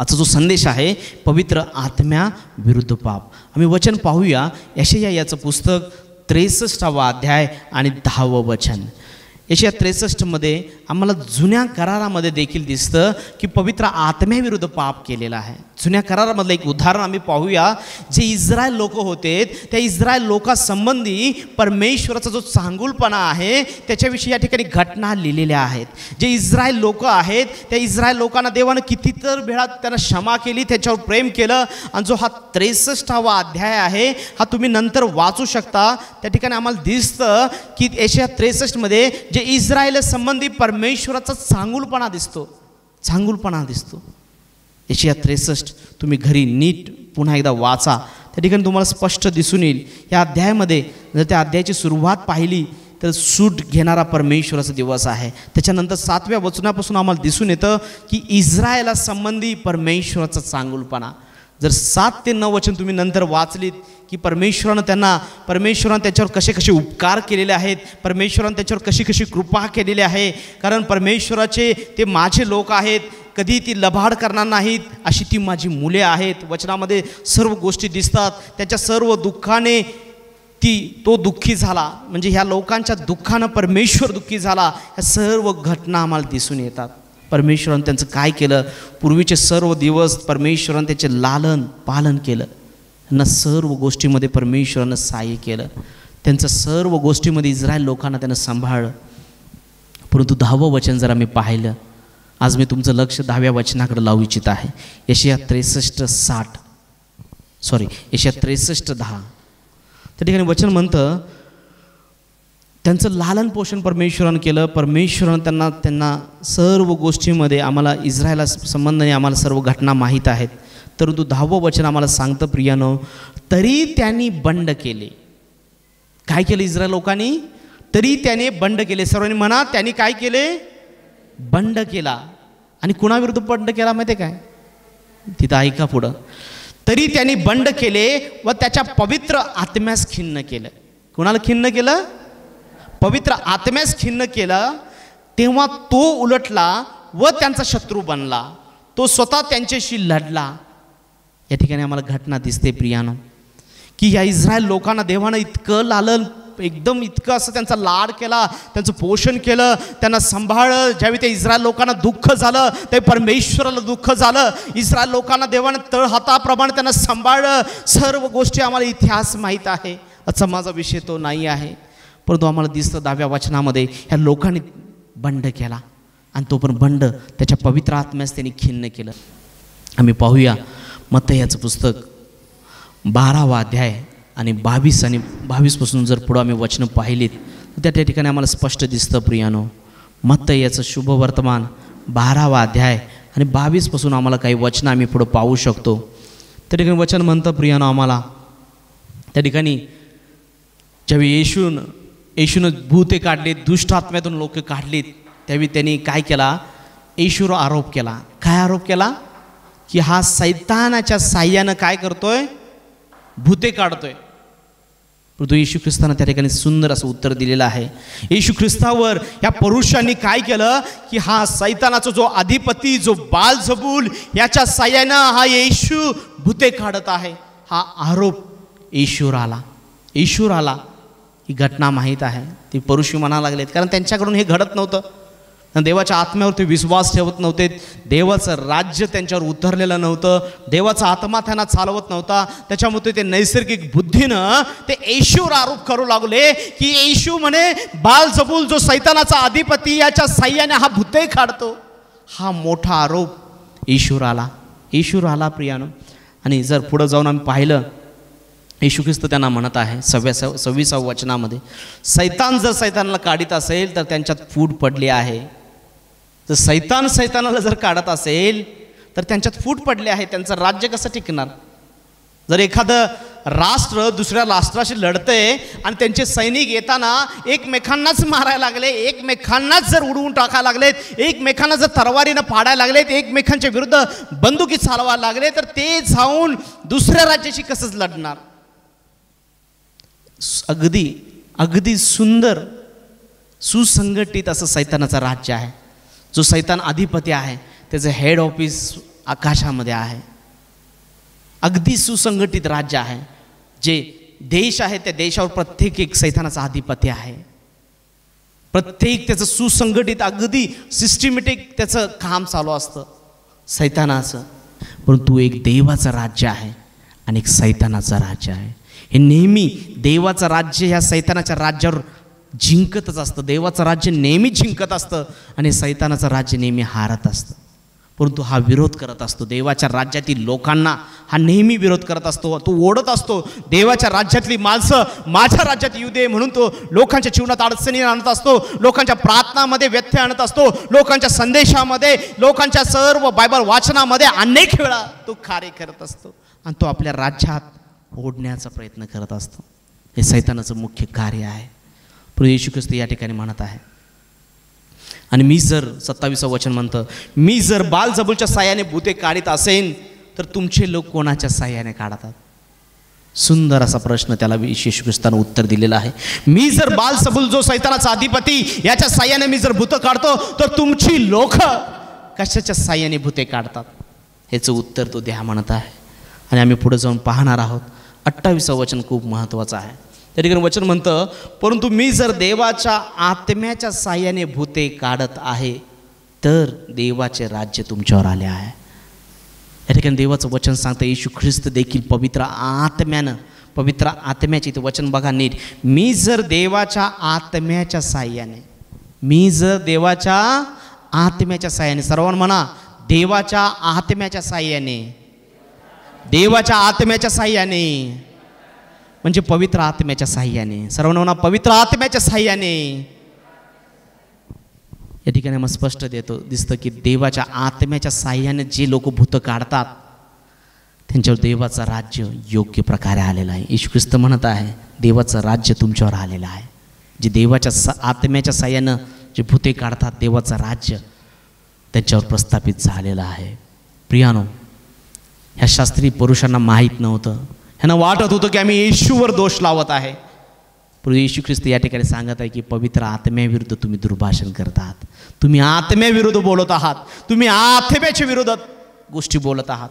आजचा जो संदेश आहे पवित्र आत्म्या विरुद्ध पाप. आम्ही वचन पाहूया यशाया याचं पुस्तक 63वा अध्याय आणि 10वं वचन. यशाया 63मध्ये आम्हाला जुन्या करारामध्ये देखील दिसतं की पवित्र आत्म्याविरुद्ध पाप केलेला आहे. जुन्या करारामधलं एक उदाहरण आम्ही पाहूया. जे इस्रायल लोक होते त्या इस्रायल लोकांसंबंधी परमेश्वराचा जो चांगुलपणा आहे त्याच्याविषयी या ठिकाणी घटना लिहिलेल्या आहेत. जे इस्रायल लोक आहेत त्या इस्रायल लोकांना देवानं कितीतर वेळा त्यांना क्षमा केली, त्याच्यावर प्रेम केलं. आणि जो हा 63वा अध्याय आहे हा तुम्ही नंतर वाचू शकता. त्या ठिकाणी आम्हाला दिसतं की यशाया 63मध्ये जे इस्रायल संबंधी परमेश्वराचा चांगुलपणा दिसतो. यशाया 63 तुम्ही घरी नीट पुन्हा एकदा वाचा. त्या ठिकाणी तुम्हाला स्पष्ट दिसून येईल. या अध्यायामध्ये जर त्या अध्यायाची सुरुवात पाहिली तर सूट घेणारा परमेश्वराचा दिवस आहे. त्याच्यानंतर 7व्या वचनापासून आम्हाला दिसून येतं की इस्रायला संबंधी परमेश्वराचा चांगुलपणा. जर 7 ते 9 वचन तुम्ही नंतर वाचलीत की परमेश्वरानं त्याच्यावर कसे कसे उपकार केलेले आहेत, परमेश्वरानं त्याच्यावर कशी कशी कृपा केलेली आहे. कारण परमेश्वराचे ते माझे लोक आहेत, कधी ती लबाड करणार नाहीत, अशी ती माझी मुले आहेत. वचनामध्ये सर्व गोष्टी दिसतात. त्याच्या सर्व दुःखाने तो दुःखी झाला, म्हणजे ह्या लोकांच्या दुःखानं परमेश्वर दुःखी झाला. ह्या सर्व घटना आम्हाला दिसून येतात. परमेश्वरानं त्यांचं काय केलं, पूर्वीचे सर्व दिवस परमेश्वरानं त्याचे लालन पालन केलं. त्यांना सर्व गोष्टीमध्ये परमेश्वरानं सहाय्य केलं. त्यांचं सर्व गोष्टीमध्ये इस्रायल लोकांना त्यानं सांभाळलं. परंतु 10वं वचन जर आम्ही पाहिलं, आज मी तुमचं लक्ष 10व्या वचनाकडे लावू इच्छित आहे. यशाया 63:10. त्या ठिकाणी वचन म्हणतं त्यांचं लालन पोषण परमेश्वरानं केलं. परमेश्वरानं त्यांना सर्व गोष्टीमध्ये, आम्हाला इस्रायला संबंधाने आम्हाला सर्व घटना माहीत आहेत. परंतु 10वं वचन आम्हाला सांगतं प्रियानो, तरी त्यांनी बंड केले. काय केलं इस्रायल लोकांनी? तरी त्याने बंड केले. सर्वांनी म्हणा, त्यांनी काय केले? बंड केला. आणि कुणाविरुद्ध बंड केला माहिती आहे काय? तिथं ऐका पुढं. तरी त्यांनी बंड केले व त्याच्या पवित्र आत्म्यास खिन्न केलं. कुणाला खिन्न केलं? पवित्र आत्म्यास खिन्न केलं. तेव्हा तो उलटला व त्यांचा शत्रू बनला. तो स्वतः त्यांच्याशी लढला. या ठिकाणी आम्हाला घटना दिसते प्रियानो की ह्या इस्रायल लोकांना देवानं इतकं लालन, एकदम इतकं असं त्यांचा लाड केला, त्यांचं पोषण केलं, त्यांना सांभाळलं. ज्यावेळी त्या इस्रायल लोकांना दुःख झालं ते परमेश्वराला दुःख झालं. इस्रायल लोकांना देवानं तळहाताप्रमाणे त्यांना सांभाळलं. सर्व गोष्टी आम्हाला इतिहास माहीत आहे. आजचा माझा विषय तो नाही आहे. परंतु आम्हाला दिसतं 10व्या वचनामध्ये ह्या लोकांनी बंड केला आणि तो पण बंड त्याच्या पवित्र आत्म्यास त्यांनी खिन्न केलं. आम्ही पाहूया मत्तयाचं पुस्तक 12वा अध्याय आणि 22 जर पुढं आम्ही वचनं पाहिलीत तर त्या ठिकाणी आम्हाला स्पष्ट दिसतं प्रियानो. मत्तयाचं शुभवर्तमान 12वा अध्याय आणि 22 आम्हाला काही वचनं आम्ही पुढं पाहू शकतो. त्या ठिकाणी वचन म्हणतं प्रियानो आम्हाला, त्या ठिकाणी ज्यावेळी येशूनं भूते काढलीत, दुष्ट आत्म्यातून लोक काढलीत, त्यावेळी त्यांनी काय केला? येशूवर आरोप केला. काय आरोप केला? की हा सैतानाच्या साह्यानं काय करतोय? भूते काढतोय. परंतु येशू ख्रिस्तानं त्या ठिकाणी सुंदर असं उत्तर दिलेलं आहे. येशू ख्रिस्तावर या पुरुषांनी काय केलं की हा सैतानाचा जो अधिपती, जो बालझबूल, याच्या साह्यानं हा येशू भूते काढत आहे, हा आरोप येशूवर आला. ही घटना माहीत आहे. ती परुषी म्हणा लागलेत, कारण त्यांच्याकडून हे घडत नव्हतं. देवाच्या आत्म्यावर ते विश्वास ठेवत नव्हते. देवाचं राज्य त्यांच्यावर उतरलेलं नव्हतं. देवाचा आत्मा त्यांना चालवत नव्हता. त्याच्यामुळे ते नैसर्गिक बुद्धीनं ते येशूवर आरोप करू लागले की येशू म्हणे बालझबूल, जो सैतानाचा अधिपती, याच्या साह्याने हा भूते काढतो. हा मोठा आरोप येशूवर आला प्रियानो. आणि जर पुढं जाऊन आम्ही पाहिलं, येशू ख्रिस्त त्यांना म्हणत आहे 26व्या वचनामध्ये, सैतान जर सैतानाला काढीत असेल तर त्यांच्यात फूट पडली आहे. तर सैतानाला जर काढत असेल तर त्यांच्यात फूट पडली आहे. त्यांचं राज्य कसं टिकणार? जर एखादं राष्ट्र दुसऱ्या राष्ट्राशी लढतंय आणि त्यांचे सैनिक येताना एकमेकांनाच मारायला लागले, एकमेकांनाच जर उडवून टाकायला लागलेत, एकमेकांना जर तरवारीनं पाडायला लागलेत, एकमेकांच्या विरुद्ध बंदुकी चालवायला लागले, तर ते जाऊन दुसऱ्या राज्याशी कसंच लढणार? अगदी सुंदर सुसंघटित असं सैतानाचं राज्य आहे. जो सैतान अधिपती आहे त्याचं हेड ऑफिस आकाशामध्ये आहे. अगदी सुसंघटित राज्य आहे. जे देश आहे त्या देशावर प्रत्येक एक सैतानाचा अधिपत्य आहे. प्रत्येक त्याचं सुसंघटित अगदी सिस्टमॅटिक त्याचं काम चालू असतं सैतानाचं. परंतु एक देवाचं राज्य आहे आणि एक सैतानाचं राज्य आहे. हे नेहमी देवाचं राज्य ह्या सैतानाच्या राज्यावर जिंकतच असतं. देवाचं राज्य नेहमी जिंकत असतं आणि सैतानाचं राज्य नेहमी हारत असतं. परंतु हा विरोध करत असतो. देवाच्या राज्यातील लोकांना हा नेहमी विरोध करत असतो. तो ओढत असतो देवाच्या राज्यातली माणसं माझ्या राज्यात येऊ दे म्हणून. तो लोकांच्या जीवनात अडचणी आणत असतो, लोकांच्या प्रार्थनामध्ये व्यत्यय आणत असतो, लोकांच्या संदेशामध्ये, लोकांच्या सर्व बायबल वाचनामध्ये अनेक वेळा तो कार्य करत असतो आणि तो आपल्या राज्यात ओढण्याचा प्रयत्न करत असतो. हे सैतानाचं मुख्य कार्य आहे. प्रभू येशू ख्रिस्त या ठिकाणी म्हणत आहे. आणि मी जर 27 वचन म्हणतं, मी जर बालजबूलच्या साह्याने भूते काढीत असेन तर तुमचे लोक कोणाच्या साह्याने काढतात? सुंदर असा प्रश्न त्याला येशू ख्रिस्तानं उत्तर दिलेलं आहे. मी जर बालजबूल जो सैतानाचा अधिपती याच्या साह्याने मी जर भूतं काढतो तर तुमची लोक कशाच्या साह्याने भूते काढतात? ह्याचं उत्तर तो द्या म्हणत आहे. आणि आम्ही पुढे जाऊन पाहणार आहोत. 28 वचन खूप महत्त्वाचं आहे. त्या ठिकाणी वचन म्हणतं, परंतु मी जर देवाच्या आत्म्याच्या साह्याने भूते काढत आहे तर देवाचे राज्य तुमच्यावर आले आहे. या ठिकाणी देवाचं वचन सांगतं येशू ख्रिस्त देखील पवित्र आत्म्याचे ते वचन बघा नीट. मी जर देवाच्या आत्म्याच्या साह्याने, मी जर देवाच्या आत्म्याच्या साह्याने, सर्वांना म्हणा देवाच्या आत्म्याच्या साह्याने, देवाच्या आत्म्याच्या साह्याने म्हणजे पवित्र आत्म्याच्या साह्याने. सर्वांना म्हणा पवित्र आत्म्याच्या साह्याने. या ठिकाणी आम्हाला स्पष्ट दिसतं की देवाच्या आत्म्याच्या साह्याने जे लोक भूतं काढतात त्यांच्यावर देवाचं राज्य योग्य प्रकारे आलेलं आहे. येशू ख्रिस्त म्हणत आहे देवाचं राज्य तुमच्यावर आलेलं आहे. जे देवाच्या आत्म्याच्या साह्यानं जे भूते काढतात देवाचं राज्य त्यांच्यावर प्रस्थापित झालेलं आहे. प्रियानो, ह्या शास्त्रीय पुरुषांना माहीत नव्हतं. ह्यांना वाटत होतं की आम्ही येशूवर दोष लावत आहे. परंतु येशू ख्रिस्त या ठिकाणी सांगत आहे की पवित्र आत्म्याविरुद्ध तुम्ही दुर्भाषण करत आहात. तुम्ही आत्म्याविरुद्ध बोलत आहात. तुम्ही आत्म्याच्या विरोधात गोष्टी बोलत आहात.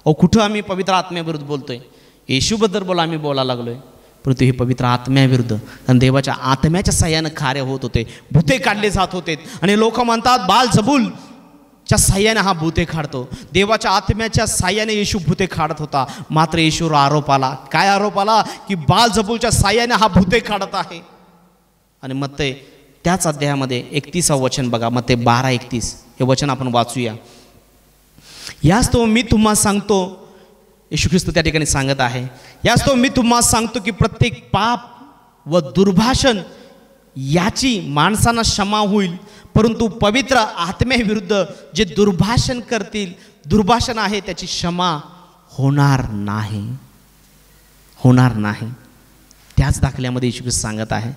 अहो, कुठं आम्ही पवित्र आत्म्याविरुद्ध बोलतोय? येशूबद्दल आम्ही बोलायला लागलोय. परंतु हे पवित्र आत्म्याविरुद्ध, कारण देवाच्या आत्म्याच्या साह्यानं कार्य होत होते, भूते काढले जात होते. आणि लोक म्हणतात बालजबूल च्या साह्याने हा भूते काढतो. देवाच्या आत्म्याच्या साह्याने येशू भूते काढत होता. मात्र येशूवर आरोप आला. काय आरोप आला? की बालजबूलच्या साह्याने हा भूते काढत आहे. आणि मग ते त्याच अध्यायामध्ये 31 वचन बघा, मग ते 12:31 हे वचन आपण वाचूया. याच तो मी तुम्हाला सांगतो, येशू ख्रिस्त त्या ठिकाणी सांगत आहे, याच तो मी तुम्हाला सांगतो की प्रत्येक पाप व दुर्भाषण याची माणसांना क्षमा होईल, परंतु पवित्र आत्म्याविरुद्ध जे दुर्भाषण करतील, दुर्भाषण आहे त्याची क्षमा होणार नाही. होणार नाही. त्याच दाखल्यामध्ये येशू ख्रिस्त सांगत आहे.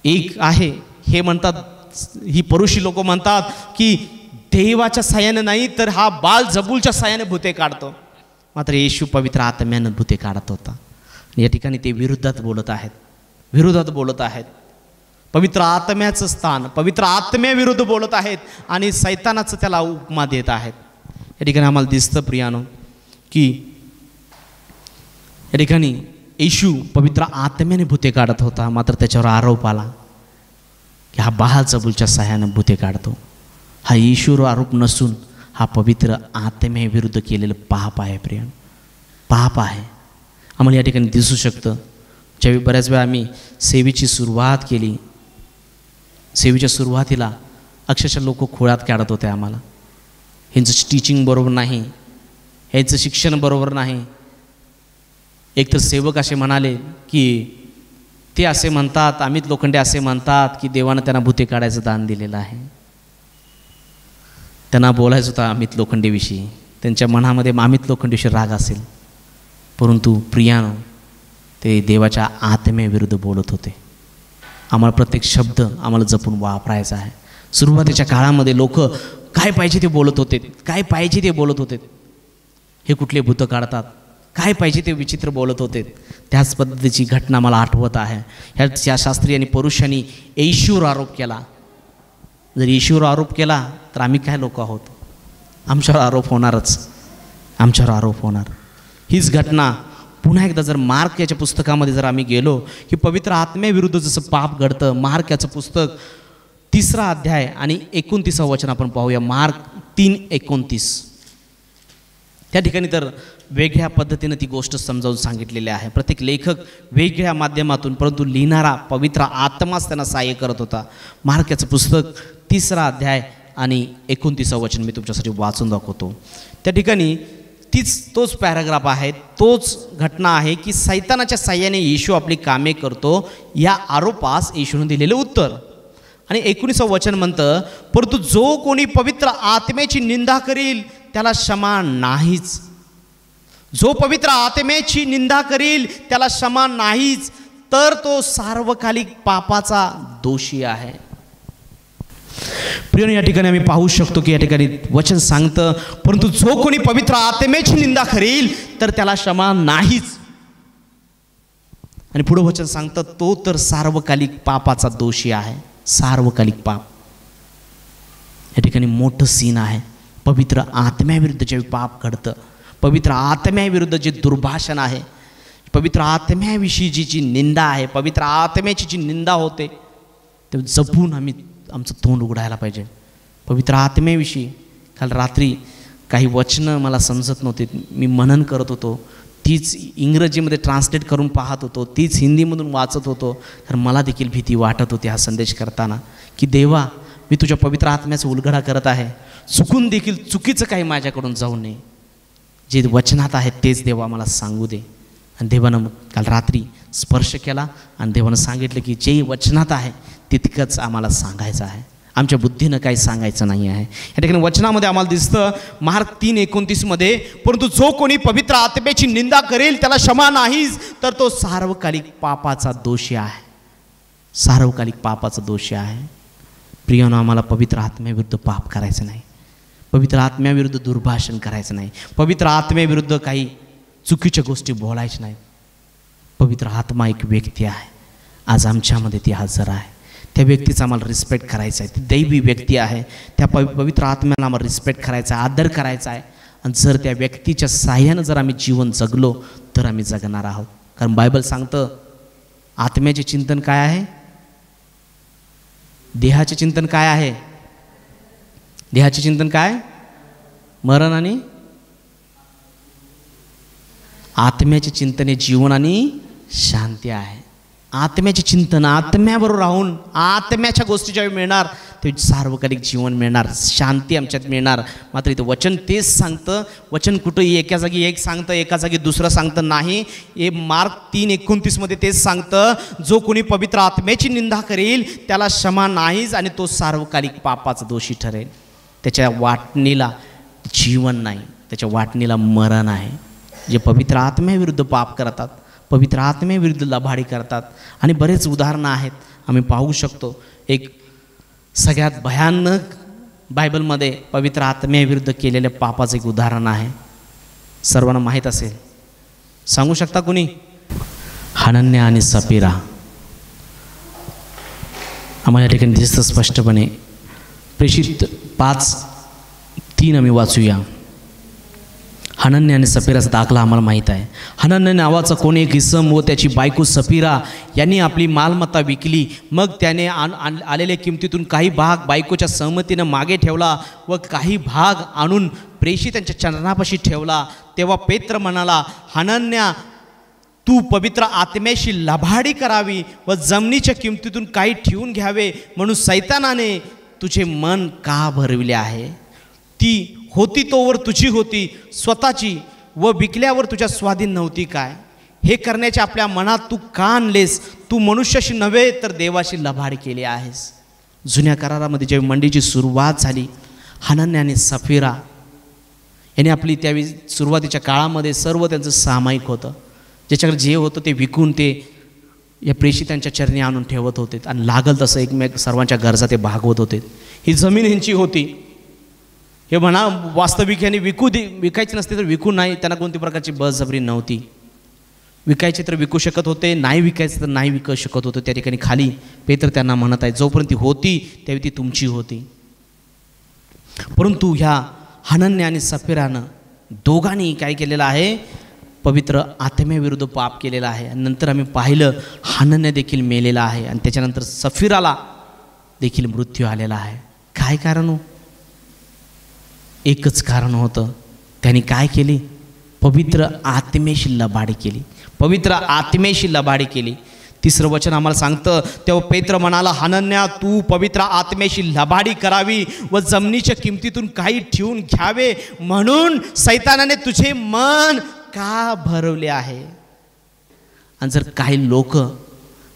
एक आहे हे म्हणतात, ही परुषी लोक म्हणतात की देवाच्या साह्याने नाही तर हा बालजबूलच्या साह्याने भूते काढतो. मात्र येशू पवित्र आत्म्यानं भूते काढत होता. या ठिकाणी ते विरोधात बोलत आहेत, विरोधात बोलत आहेत. पवित्र आत्म्याचं स्थान, पवित्र आत्म्याविरुद्ध बोलत आहेत आणि सैतानाचं त्याला उपमा देत आहेत. या ठिकाणी आम्हाला दिसतं प्रियानो की या ठिकाणी येशू पवित्र आत्म्याने भूते काढत होता. मात्र त्याच्यावर आरोप आला की हा बालजबूलच्या साह्यानं भूते काढतो. हा येशूवर आरोप नसून हा पवित्र आत्म्याविरुद्ध केलेलं पाप आहे. प्रियानो, पाप आहे. आम्हाला या ठिकाणी दिसू शकतं. ज्यावेळी बऱ्याच वेळा आम्ही सेवेची सुरुवात केली, सेवेच्या सुरुवातीला अक्षरशः लोक खोळात काढत होते आम्हाला. ह्यांचं टीचिंग बरोबर नाही, ह्यांचं शिक्षण बरोबर नाही. एकतर सेवक असे म्हणाले की ते असे म्हणतात, अमित लोखंडे असे म्हणतात की देवानं त्यांना भूते काढायचं दान दिलेलं आहे. त्यांना बोलायचं होतं अमित लोखंडेविषयी, त्यांच्या मनामध्ये अमित लोखंडेविषयी राग असेल. परंतु प्रियानो, ते देवाच्या आत्म्याविरुद्ध बोलत होते. आम्हाला प्रत्येक शब्द आम्हाला जपून वापरायचा आहे. सुरुवातीच्या काळामध्ये लोक काय पाहिजे ते बोलत होते, काय पाहिजे ते बोलत होते. हे कुठले भूतं काढतात, काय पाहिजे ते विचित्र बोलत होते. त्याच पद्धतीची घटना मला आठवत आहे. ह्या शास्त्री आणि पुरुषांनी येशूवर आरोप केला. जर येशूवर आरोप केला तर आम्ही काय लोक आहोत? आमच्यावर आरोप होणारच, आमच्यावर आरोप होणार. हीच घटना पुन्हा एकदा जर मार्क याच्या पुस्तकामध्ये जर आम्ही गेलो की पवित्र आत्म्याविरुद्ध जसं पाप घडतं, मार्क याचं पुस्तक 3 अध्याय आणि 29 वचन आपण पाहूया. मार्क 3:29. त्या ठिकाणी तर वेगळ्या पद्धतीनं ती गोष्ट समजावून सांगितलेली आहे. प्रत्येक लेखक वेगळ्या माध्यमातून, परंतु लिहिणारा पवित्र आत्माच त्यांना सहाय्य करत होता. मार्क याचं पुस्तक 3 अध्याय आणि 29 वचन मी तुमच्यासाठी वाचून दाखवतो. त्या ठिकाणी तोच पॅराग्राफ आहे, तोच घटना आहे की सैतानाच्या साह्याने येशू आपली कामे करतो या आरोपास येशूने दिलेले उत्तर. आणि 19 वचन म्हणतं, परंतु जो कोणी पवित्र आत्म्याची निंदा करील त्याला क्षमा नाहीच. जो पवित्र आत्म्याची निंदा करील त्याला क्षमा नाहीच, तर तो सार्वकालिक पापाचा दोषी आहे. प्रिय, या ठिकाणी आम्ही पाहू शकतो की या ठिकाणी वचन सांगतं, परंतु जो कोणी पवित्र आत्म्याची निंदा करील तर त्याला क्षमा नाहीच. आणि पुढे वचन सांगतं, तो तर सार्वकालिक पापाचा दोषी आहे. सार्वकालिक पाप या ठिकाणी मोठं सीन आहे. पवित्र आत्म्याविरुद्ध जे पाप घडतं, पवित्र आत्म्याविरुद्ध जे दुर्भाषण आहे, पवित्र आत्म्याविषयी जी निंदा आहे, पवित्र आत्म्याची जी निंदा होते, ते जपून आम्ही आमचं तोंड उघडायला पाहिजे. पवित्र आत्म्याविषयी काल रात्री काही वचनं मला समजत नव्हती, मी मनन करत होतो, तीच इंग्रजीमध्ये ट्रान्सलेट करून पाहत होतो, तीच हिंदीमधून वाचत होतो. कारण मला देखील भीती वाटत होती हा संदेश करताना की देवा, मी तुझ्या पवित्र आत्म्याचा उलगडा करत आहे, चुकून देखील चुकीचं काही माझ्याकडून जाऊ नये. जे वचनात आहे तेच देवा मला सांगू दे. आणि देवानं काल रात्री स्पर्श केला आणि देवानं सांगितलं की जे वचनात आहे तितकंच आम्हाला सांगायचं आहे, आमच्या बुद्धीनं काही सांगायचं नाही आहे. या ठिकाणी वचनामध्ये आम्हाला दिसतं मार्क 3:29, परंतु जो कोणी पवित्र आत्म्याची निंदा करेल त्याला क्षमा नाहीच, तर तो सार्वकालिक पापाचा दोषी आहे. सार्वकालिक पापाचा दोषी आहे. प्रियानो, आम्हाला पवित्र आत्म्याविरुद्ध पाप करायचं नाही, पवित्र आत्म्याविरुद्ध दुर्भाषण करायचं नाही, पवित्र आत्म्याविरुद्ध काही चुकीच्या गोष्टी बोलायच्या नाहीत. पवित्र आत्मा एक व्यक्ती आहे, आज आमच्यामध्ये ती हजर आहे. त्या व्यक्तीचा आम्हाला रिस्पेक्ट करायचा आहे. ती दैवी व्यक्ती आहे, त्या पवित्र आत्म्याला आम्हाला रिस्पेक्ट करायचा आहे, आदर करायचा आहे. आणि जर त्या व्यक्तीच्या साह्यानं जर आम्ही जीवन जगलो तर आम्ही जगणार आहोत. कारण बायबल सांगतं आत्म्याचे चिंतन काय आहे, देहाचे चिंतन काय आहे. देहाचे चिंतन काय, मरण. आणि आत्म्याचे चिंतन हे जीवन आणि शांती आहे. आत्म्याचे चिंतन, आत्म्याबरोबर राहून आत्म्याच्या गोष्टी ज्यावेळी मिळणार ते सार्वकालिक जीवन मिळणार, शांती आमच्यात मिळणार. मात्र इथं वचन तेच सांगतं. वचन कुठंही एका जागी एक सांगतं, एका जागी दुसरं सांगतं नाही. हे मार्क 3:29 तेच सांगतं, जो कोणी पवित्र आत्म्याची निंदा करेल त्याला क्षमा नाहीच आणि तो सार्वकालिक पापाचा दोषी ठरेल. त्याच्या वाटणीला जीवन नाही, त्याच्या वाटणीला मरण आहे. जे पवित्र आत्म्याविरुद्ध पाप करतात, पवित्र आत्म्याविरुद्ध लबाडी करतात. आणि बरेच उदाहरणं आहेत आम्ही पाहू शकतो. एक सगळ्यात भयानक बायबलमध्ये पवित्र आत्म्याविरुद्ध केलेल्या पापाचं एक उदाहरण आहे, सर्वांना माहीत असेल. सांगू शकता कुणी? हनन्या आणि सफीरा. आम्हाला या ठिकाणी दिसतं स्पष्टपणे. प्रेषित 5:3 आम्ही वाचूया. हनन्या आणि सफीराचा दाखला आम्हाला माहीत आहे. हनन्या नावाचा कोणी एक इसम व त्याची बायको सफीरा यांनी आपली मालमत्ता विकली. मग त्याने आलेल्या किमतीतून काही भाग बायकोच्या सहमतीनं मागे ठेवला व काही भाग आणून प्रेषित त्यांच्या चरणापाशी ठेवला. तेव्हा पेत्र म्हणाला, हनन्या, तू पवित्र आत्म्याशी लबाडी करावी व जमिनीच्या किमतीतून काही ठेवून घ्यावे म्हणून सैतानाने तुझे मन का भरविले आहे. ती होती तोवर तुझी होती स्वतःची व विकल्यावर तुझ्या स्वाधीन नव्हती काय. हे करण्याच्या आपल्या मनात तू का आणलेस. तू मनुष्याशी नव्हे तर देवाशी लबाड केली आहेस. जुन्या करारामध्ये जेव्हा मंडळीची सुरुवात झाली, हनन्या आणि सफीरा यांनी आपली त्यावेळी सुरुवातीच्या काळामध्ये सर्व त्यांचं सामायिक होतं, ज्याच्याकडे जे होतं ते विकून ते या प्रेषितांच्या चरणी आणून ठेवत होते आणि लागल तसं एकमेक सर्वांच्या गरजा ते भागवत होते. ही जमीन ह्यांची होती. हे म्हणा वास्तविक यांनी विकायची नसते तर विकू नाही, त्यांना कोणती प्रकारची बळजबरी नव्हती. विकायचे तर विकू शकत होते, नाही विकायचं तर नाही विकू शकत होतं. त्या ठिकाणी खाली पेत्र त्यांना म्हणत आहे, जोपर्यंत ती होती त्यावेळी ती तुमची होती. परंतु ह्या हनन्या आणि सफीरानं दोघांनी काय केलेलं आहे, पवित्र आत्म्याविरुद्ध पाप केलेलं आहे. आणि नंतर आम्ही पाहिलं हनन्या देखील मेलेला आहे आणि त्याच्यानंतर सफीराला देखील मृत्यू आलेला आहे. काय कारण हो? एकच कारण होतं, त्यांनी काय केली, पवित्र आत्म्याशी लबाडी केली, पवित्र आत्म्याशी लबाडी केली. तिसरं वचन आम्हाला सांगतं, तेव्हा पेत्र म्हणाला, हनन्या तू पवित्र आत्म्याशी लबाडी करावी व जमिनीच्या किमतीतून काही ठेवून घ्यावे म्हणून सैतानाने तुझे मन का भरवले आहे. आणि जर काही लोक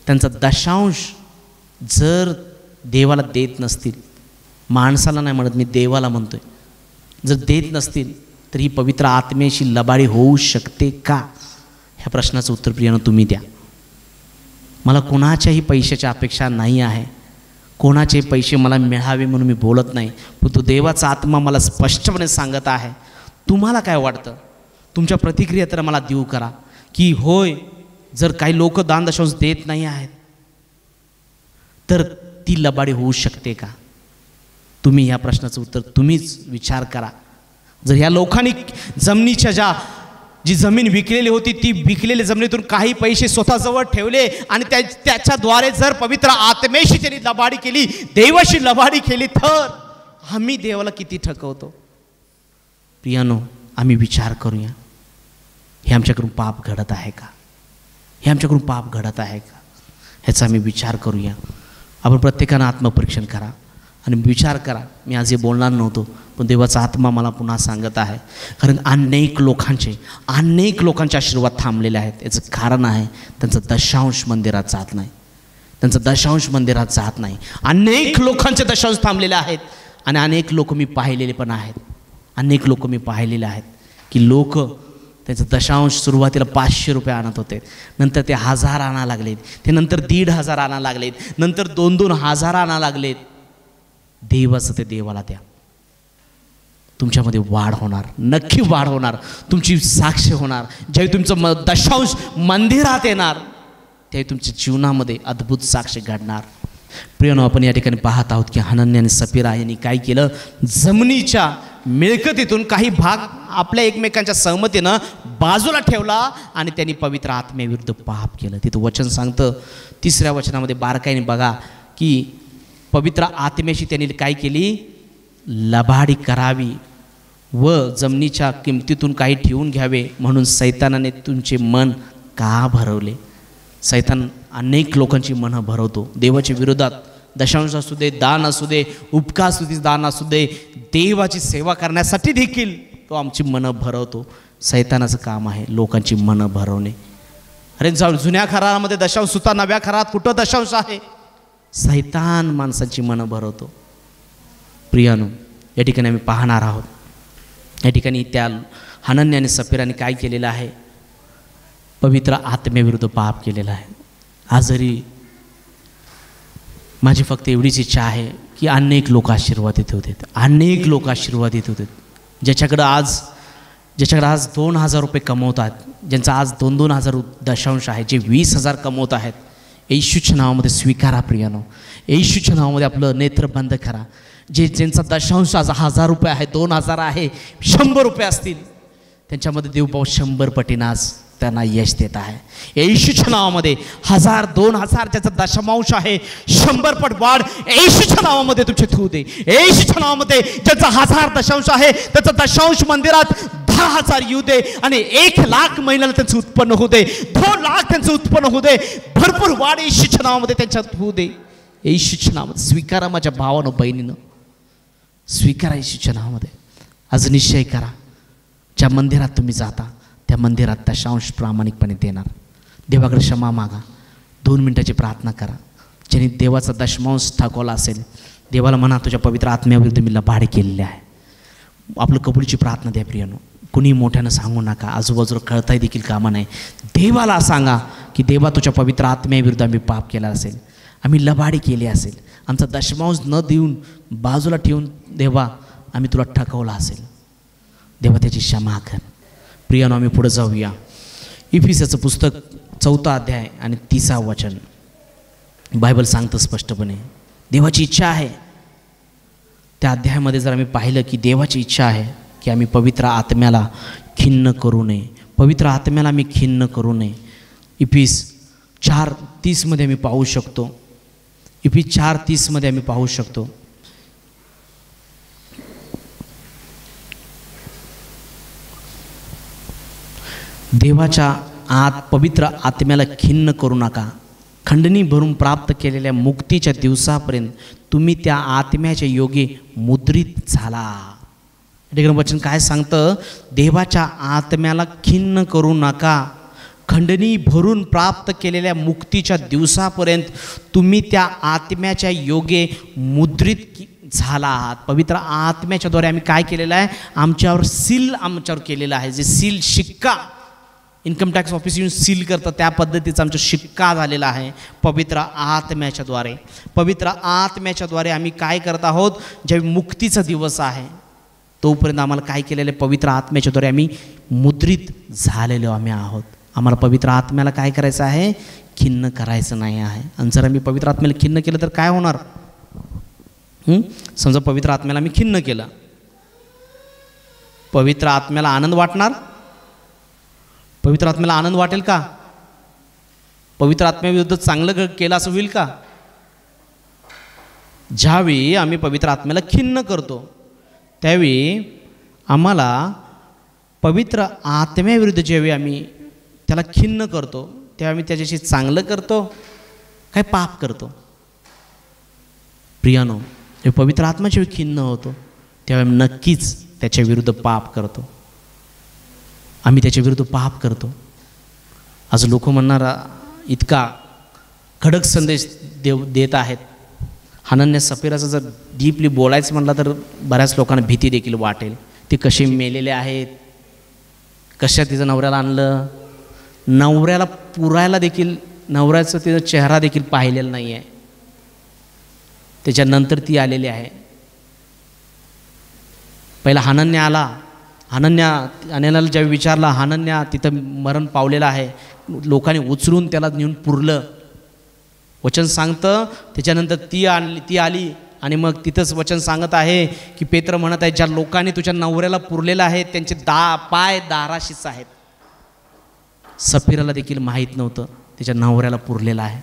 त्यांचा दशांश जर देवाला देत नसतील, माणसाला नाही म्हणत मी देवाला म्हणतोय, जर देत नसतील तर ही पवित्र आत्म्याशी लबाडी होऊ शकते का? ह्या प्रश्नाचं उत्तर प्रियानं तुम्ही द्या. मला कोणाच्याही पैशाची अपेक्षा नाही आहे, कोणाचे पैसे मला मिळावे म्हणून मी बोलत नाही, पण तो देवाचा आत्मा मला स्पष्टपणे सांगत आहे. तुम्हाला काय वाटतं? तुमच्या प्रतिक्रिया तर मला देऊ करा की होय, जर काही लोक दान दशांश देत नाही आहेत तर ती लबाडी होऊ शकते का? तुम्ही ह्या प्रश्नाचं उत्तर तुम्हीच विचार करा. जर ह्या लोकांनी जमिनीच्या जी जमीन विकलेली होती ती विकलेल्या जमिनीतून काही पैसे स्वतःजवळ ठेवले आणि त्याच्याद्वारे जर पवित्र आत्म्याशी त्यांनी लबाडी केली, देवाशी लबाडी केली, तर आम्ही देवाला किती ठकवतो. प्रियानो, आम्ही विचार करूया, हे आमच्याकडून पाप घडत आहे का? हे आमच्याकडून पाप घडत आहे का? ह्याचा आम्ही विचार करूया. आपण प्रत्येकानं आत्मपरीक्षण करा आणि विचार करा. मी आज हे बोलणार नव्हतो, पण देवाचा आत्मा मला पुन्हा सांगत आहे. कारण अनेक लोकांचे आशीर्वाद थांबलेले आहेत. याचं कारण आहे त्यांचं दशांश मंदिरात जात नाही, त्यांचं दशांश मंदिरात जात नाही. अनेक लोकांचे दशांश थांबलेले आहेत आणि अनेक लोक मी पाहिलेले पण आहेत, अनेक लोक मी पाहिलेले आहेत की लोक त्यांचं दशांश सुरुवातीला 500 रुपये आणत होते, नंतर ते 1000 आणा लागलेत, ते नंतर 1500 आणा लागलेत, नंतर 2,000 आणा लागलेत. देवाचं ते देवाला द्या. तुमच्यामध्ये वाढ होणार, नक्की वाढ होणार, तुमची साक्ष होणार. ज्यावेळी तुमचं दशांश मंदिरात येणार त्यावेळी तुमच्या जीवनामध्ये अद्भुत साक्ष घडणार. प्रियनो, आपण या ठिकाणी पाहत आहोत की हनन्या आणि सफीरा यांनी काय केलं, जमिनीच्या मिळकतीतून काही भाग आपल्या एकमेकांच्या सहमतीनं बाजूला ठेवला आणि त्यांनी पवित्र आत्म्याविरुद्ध पाप केलं. तिथं वचन सांगतं 3ऱ्या वचनामध्ये बारकाईने बघा की पवित्र आत्म्याशी त्यांनी काय केली, लबाडी करावी व जमिनीच्या किमतीतून काही ठेवून घ्यावे म्हणून सैतानाने तुमचे मन का भरवले. सैतान अनेक लोकांची मनं भरवतो देवाच्या विरोधात. दशांश असू दे, दान असू दे, उपकार असू दे, दान असू दे, देवाची सेवा करण्यासाठी देखील तो आमची मनं भरवतो. सैतानाचं काम आहे लोकांची मनं भरवणे. अरे जुन्या खरामध्ये दशांश सुद्धा, नव्या खरात कुठं दशांश आहे? सैतान माणसांची मनं भरवतो. प्रियानो, या ठिकाणी आम्ही पाहणार आहोत, या ठिकाणी त्या हनन्या आणि सफीराने काय केलेलं आहे, पवित्र आत्म्याविरुद्ध पाप केलेला आहे. आज जरी माझी फक्त एवढीच इच्छा आहे की अनेक लोक आशीर्वादित होते, अनेक लोक आशीर्वादित होते. ज्याच्याकडं आज 2,000 रुपये कमवतात, ज्यांचा आज 2,000 दशांश आहे, जे 20,000 कमवत आहेत, येशूच्या नावामध्ये स्वीकारा. प्रियानो, येशूच्या नावामध्ये आपलं नेत्र बंद करा. ज्यांचा दशांश आज 1,000 रुपये आहे, 2,000 आहे, 100 रुपये असतील, त्यांच्यामध्ये देव भाऊ 100 पटीनं आज त्यांना यश देत आहे. येशूच्या नावामध्ये 1,000, 2,000 ज्याचा दशमांश आहे 100 पट वाढ येशूच्या नावामध्ये तुमचे थू दे. येशूच्या नावामध्ये ज्याचा 1,000 दशांश आहे त्याचा दशांश मंदिरात 10,000 येऊ दे आणि 1,00,000 महिन्याला त्यांचं उत्पन्न होऊ दे, 2,00,000 त्यांचं उत्पन्न होऊ दे, भरपूर वाढ येशूच्या नावामध्ये त्यांच्यात होऊ दे. येशूच्या नावामध्ये स्वीकारा माझ्या भावानं, बहिणीनं, स्वीकारा येशूच्या नावामध्ये. आज निश्चय करा, ज्या मंदिरात तुम्ही जाता त्या मंदिरात दशांश प्रामाणिकपणे देणार. देवाकडे क्षमा मागा, 2 मिनिटाची प्रार्थना करा. ज्यांनी देवाचा दशमांश ठाकवला असेल, देवाला म्हणा तुझ्या पवित्र आत्म्याविरुद्ध मी लबाड केलेले आहे. आपलं कबुलीची प्रार्थना द्या. प्रियानो, कुणी मोठ्यानं सांगू नका, आजूबाजूला कळताही देखील कामा नाही. देवाला सांगा की देवा तुझ्या पवित्र आत्म्याविरुद्ध आम्ही पाप केला असेल, आम्ही लबाडी केली असेल, आमचा दशमांश न देऊन बाजूला ठेवून देवा आम्ही तुला ठकवला असेल, देवा त्याची क्षमा कर. प्रियानो, आम्ही पुढे जाऊया. इफिसियोचं पुस्तक 4 अध्याय आणि 30 वचन. बायबल सांगतं स्पष्टपणे, देवाची इच्छा आहे. त्या अध्यायामध्ये जर आम्ही पाहिलं की देवाची इच्छा आहे की आम्ही पवित्र आत्म्याला खिन्न करू नये, पवित्र आत्म्याला आम्ही खिन्न करू नये. इफिस 4:30 आम्ही पाहू शकतो. इफिस 4:30 आम्ही पाहू शकतो. देवाच्या आत पवित्र आत्म्याला खिन्न करू नका. खंडणी भरून प्राप्त केलेल्या मुक्तीच्या दिवसापर्यंत तुम्ही त्या आत्म्याच्या योगे मुद्रित झाला. ठिकाणी वचन काय सांगतं? देवाच्या आत्म्याला खिन्न करू नका. खंडणी भरून प्राप्त केलेल्या मुक्तीच्या दिवसापर्यंत तुम्ही त्या आत्म्याच्या योगे मुद्रित झाला आहात. पवित्र आत्म्याच्याद्वारे आम्ही काय केलेलं आहे? आमच्यावर सील केलेलं आहे. जे सील, शिक्का, इन्कम टॅक्स ऑफिस येऊन सील करतं त्या पद्धतीचा आमचा शिक्का झालेला आहे पवित्र आत्म्याच्याद्वारे. पवित्र आत्म्याच्याद्वारे आम्ही काय करत आहोत? ज्यावेळी मुक्तीचा दिवस आहे तोपर्यंत आम्हाला काय केलेलं आहे? पवित्र आत्म्याच्याद्वारे आम्ही मुद्रित झालेलो आम्ही आहोत. आम्हाला पवित्र आत्म्याला काय करायचं आहे? खिन्न करायचं नाही आहे. आणि जर आम्ही पवित्र आत्म्याला खिन्न केलं तर काय होणार? समजा पवित्र आत्म्याला आम्ही खिन्न केलं, पवित्र आत्म्याला आनंद वाटणार? पवित्र आत्म्याला आनंद वाटेल का? पवित्र आत्म्याविरुद्ध चांगलं केलं असं होईल का? ज्यावेळी आम्ही पवित्र आत्म्याला खिन्न करतो त्यावेळी आम्हाला पवित्र आत्म्याविरुद्ध ज्यावेळी आम्ही त्याला खिन्न करतो तेव्हा आम्ही त्याच्याशी चांगलं करतो काय पाप करतो? प्रियानो, जे पवित्र आत्म्याच्या खिन्न होतो तेव्हा आम्ही नक्कीच त्याच्या विरुद्ध पाप करतो. आम्ही त्याच्या विरुद्ध पाप करतो. आज लोक म्हणणारा इतका कडक संदेश देत आहेत. हनन्या सफीराचं जर डीपली बोलायचं म्हणलं तर बऱ्याच लोकांना भीती देखील वाटेल. ते कसे मेलेले आहेत, कशा तिचं नवऱ्याला आणलं, नवऱ्याला पुरायला देखील नवऱ्याचं तिचा चेहरा देखील पाहिलेला नाही आहे, त्याच्यानंतर ती आलेली आहे. पहिला हनन्या आला, हनन्याला ज्यावेळी विचारला, हनन्या तिथं मरण पावलेला आहे, लोकांनी उचलून त्याला नेऊन पुरलं. वचन सांगतं त्याच्यानंतर ती आली आणि मग तिथंच वचन सांगत आहे की पेत्र म्हणत आहे, ज्या लोकांनी तुझ्या नवऱ्याला पुरलेलं आहे त्यांचे पाय दाराशीच आहेत. सफीराला देखील माहीत नव्हतं त्याच्या नवऱ्याला पुरलेलं आहे.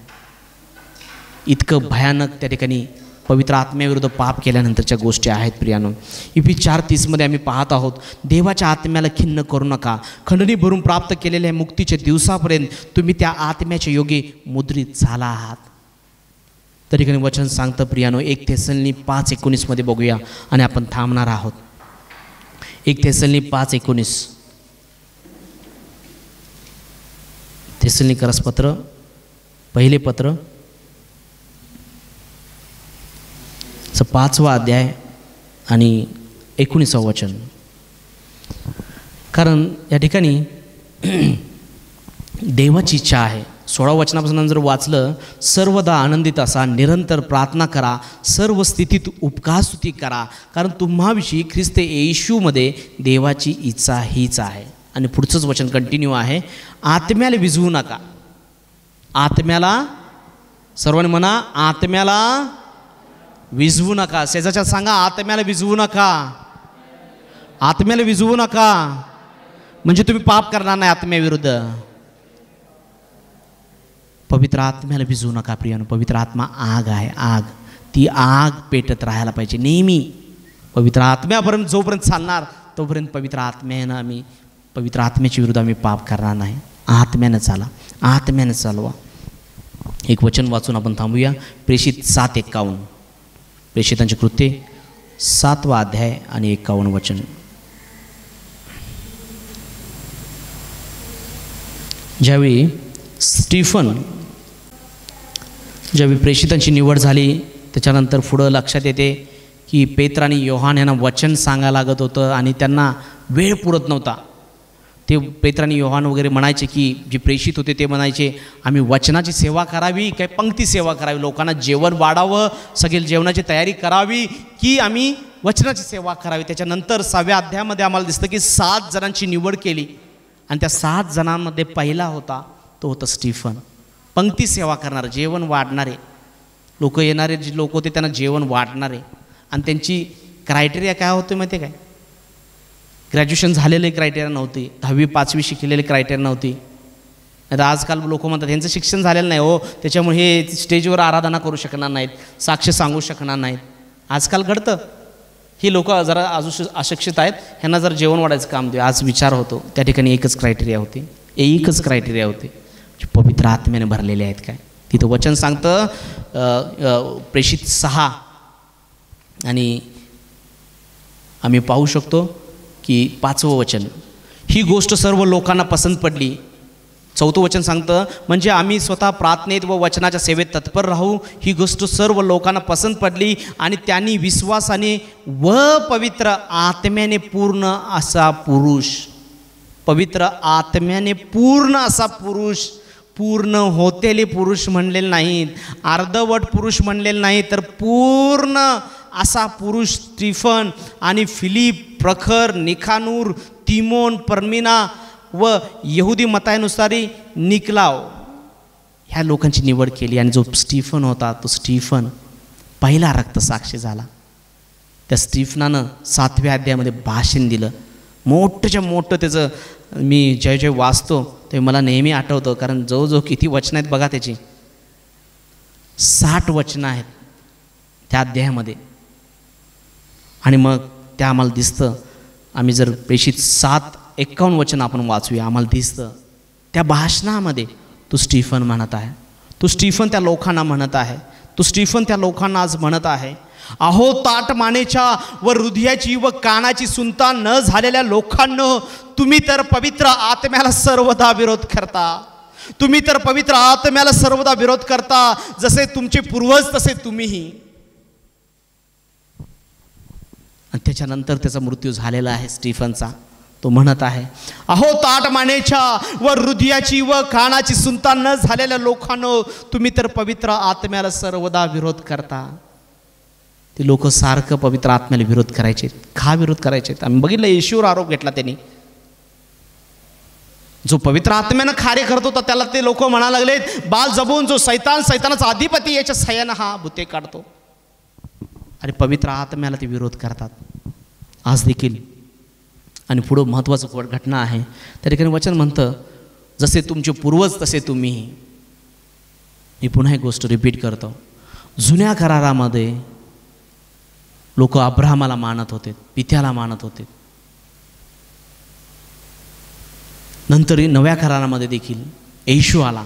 इतकं भयानक त्या ठिकाणी पवित्र आत्म्याविरुद्ध पाप केल्यानंतरच्या गोष्टी आहेत प्रियानो. इफिस 4:30 आम्ही पाहत आहोत, देवाच्या आत्म्याला खिन्न करू नका. खंडणी भरून प्राप्त केलेल्या मुक्तीच्या दिवसापर्यंत तुम्ही त्या आत्म्याच्या योगे मुद्रित झाला आहात. त्या ठिकाणी वचन सांगतं प्रियानो, 1 थेसलनी 5:19 बघूया आणि आपण थांबणार आहोत. 1 थेसलनी 5:19. थेसलनिकरास पत्र, पहिले पत्र 5वा अध्याय आणि 19वा वचन. कारण या ठिकाणी देवाची इच्छा आहे. 16 वचनापासून जर वाचलं, सर्वदा आनंदित असा, निरंतर प्रार्थना करा, सर्व स्थितीत उपकारस्तुती करा, कारण तुम्हाविषयी ख्रिस्त येशूमध्ये देवाची इच्छा हीच आहे. आणि पुढचंच वचन कंटिन्यू आहे, आत्म्याला विझवू नका. आत्म्याला, सर्वांनी म्हणा, आत्म्याला विझवू नका. शेजारच्या सांगा, आत्म्याला विझवू नका. आत्म्याला विझवू नका म्हणजे तुम्ही पाप करणार नाही आत्म्याविरुद्ध. पवित्र आत्म्याला विझवू नका प्रियानो. पवित्र आत्मा आग आहे, आग. ती आग पेटत राहायला पाहिजे नेहमी. पवित्र आत्म्यापर्यंत जोपर्यंत चालणार तोपर्यंत पवित्र आत्म्यानं आम्ही, पवित्र आत्म्याच्या विरुद्ध आम्ही पाप करणार नाही. आत्म्यानं चाला, आत्म्यानं चालवा. एक वचन वाचून आपण थांबूया. प्रेषित 7:51. प्रेषितांची कृत्ये 7वा अध्याय आणि 51 वचन. ज्यावेळी स्टीफन, ज्यावेळी प्रेषितांची निवड झाली त्याच्यानंतर पुढं लक्षात येते की पेत्र आणि योहान यांना वचन सांगायला लागत होतं आणि त्यांना वेळ पुरत नव्हता. ते पेत्र आणि योहान वगैरे म्हणायचे की, जे प्रेषित होते ते म्हणायचे, आम्ही वचनाची सेवा करावी काय पंक्ती सेवा करावी, लोकांना जेवण वाढावं, सगळी जेवणाची तयारी करावी की आम्ही वचनाची सेवा करावी. त्याच्यानंतर 6व्या अध्यायामध्ये आम्हाला दिसतं की 7 जणांची निवड केली आणि त्या 7 जणांमध्ये पहिला होता तो होता स्टीफन. पंक्ती सेवा करणारे, जेवण वाढणारे लोक, येणारे जे लोक होते त्यांना जेवण वाढणारे. आणि त्यांची क्रायटेरिया काय होते माहिती आहे काय? ग्रॅज्युएशन झालेले क्रायटेरिया नव्हती, 10वी 5वी शिकलेले क्रायटेरिया नव्हती. आता आजकाल लोक म्हणतात त्यांचं शिक्षण झालेलं नाही हो, त्याच्यामुळे हे स्टेजवर आराधना करू शकणार नाहीत, साक्ष सांगू शकणार नाहीत. आजकाल घडतं. ही लोक जरा अशिक्षित आहेत, ह्यांना जर जेवण वाढायचं काम दे. आज विचार होतो त्या ठिकाणी एकच क्रायटेरिया होती, एकच क्रायटेरिया होते, पवित्र आत्म्याने भरलेले आहेत काय. तिथं वचन सांगतं प्रेषित 6 आणि आम्ही पाहू शकतो की 5वं वचन, ही गोष्ट सर्व लोकांना पसंत पडली. 4थं वचन सांगतं म्हणजे आम्ही स्वतः प्रार्थनेत व वचनाच्या सेवेत तत्पर राहू. ही गोष्ट सर्व लोकांना पसंत पडली आणि त्यांनी विश्वासाने व पवित्र आत्म्याने पूर्ण असा पुरुष, पवित्र आत्म्याने पूर्ण असा पुरुष, पूर्ण होतेले पुरुष म्हणलेले नाहीत, अर्धवट पुरुष म्हणलेले नाहीत, तर पूर्ण असा पुरुष स्टीफन आणि फिलिप, प्रखर, निखानूर, तिमोन, परमिना व यहुदी मतानुसारी निकलाव, ह्या लोकांची निवड केली. आणि जो स्टीफन होता तो स्टीफन पहिला रक्तसाक्षी झाला. त्या स्टीफनानं 7व्या अध्यायामध्ये भाषण दिलं, मोठंच्या मोठं. त्याचं मी जय जय वाचतो ते मला नेहमी आठवतं, कारण जवळजवळ किती वचनं आहेत बघा त्याची, 60 वचनं आहेत त्या अध्यायामध्ये. आणि मग त्या आम्हाला दिसतं, आम्ही जर प्रेषित 7:51 वचन आपण वाचूया, आम्हाला दिसतं त्या भाषणामध्ये तो स्टीफन म्हणत आहे, तो स्टीफन त्या लोकांना म्हणत आहे, तो स्टीफन त्या लोकांना आज म्हणत आहे, अहो ताट मानेच्या व हृदयाची व कानाची सुनता न झालेल्या लोकांनो, तुम्ही तर पवित्र आत्म्याला सर्वदा विरोध करता. तुम्ही तर पवित्र आत्म्याला सर्वदा विरोध करता, जसे तुमचे पूर्वज तसे तुम्हीही. आणि त्याच्यानंतर त्याचा मृत्यू झालेला आहे स्टीफनचा. तो म्हणत आहे, अहो ताट मानेच्या व हृदयाची व कानाची सुनता न झालेल्या लोकांनो, तुम्ही तर पवित्र आत्म्याला सर्वदा विरोध करता. ते लोक सारखं पवित्र आत्म्याला विरोध करायचे. का विरोध करायचे? आम्ही बघितलं, येशूवर आरोप घेतला त्यांनी. जो पवित्र आत्म्यानं कार्य करत होता त्याला ते लोक म्हणा लागलेत, बाल जबून जो सैतानाचा अधिपती याच्या सहाय्यानं हा भूते काढतो. आणि पवित्र आत्म्याला ते विरोध करतात आज देखील. आणि पुढं महत्त्वाचं घटना आहे, त्या ठिकाणी वचन म्हणतं, जसे तुमचे पूर्वज तसे तुम्हीही. मी पुन्हा एक गोष्ट रिपीट करतो, जुन्या करारामध्ये लोक अब्राहमाला मानत होते, पित्याला मानत होते. नंतर नव्या करारामध्ये देखील येशू आला.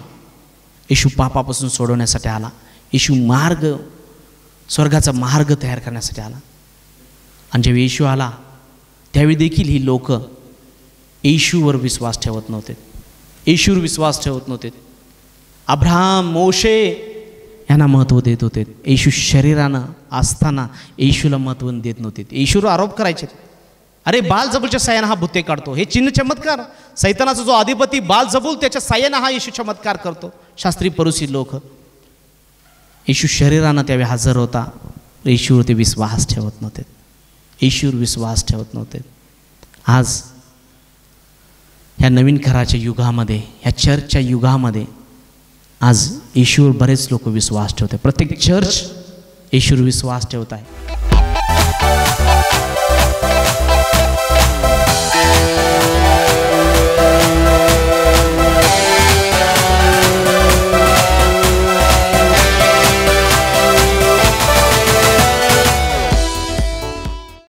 येशू पापापासून सोडवण्यासाठी आला. येशू मार्ग, स्वर्गाचा मार्ग तयार करण्यासाठी आला. आणि जेव्हा येशू आला त्यावेळी देखील ही लोक येशूवर विश्वास ठेवत नव्हते, येशूवर विश्वास ठेवत नव्हते. अब्राहम, मोशे यांना महत्त्व देत होते. येशू शरीरानं असताना येशूला महत्त्व देत नव्हते. येशूवर आरोप करायचे, अरे बालजबूलच्या साह्यानं हा भूते काढतो. हे चिन्ह चमत्कार, सैतानाचा जो अधिपती बालजबूल त्याच्या साह्यानं हा येशू चमत्कार करतो. शास्त्री परुसी लोक. येशू शरीरानं त्यावेळी हजर होता, येशूवर ते विश्वास ठेवत नव्हते, येशूवर विश्वास ठेवत नव्हते. आज ह्या नवीन कराराच्या युगामध्ये, ह्या चर्चच्या युगामध्ये आज येशूवर बरेच लोक विश्वास ठेवतात. प्रत्येक चर्च येशूवर विश्वास ठेवत आहे.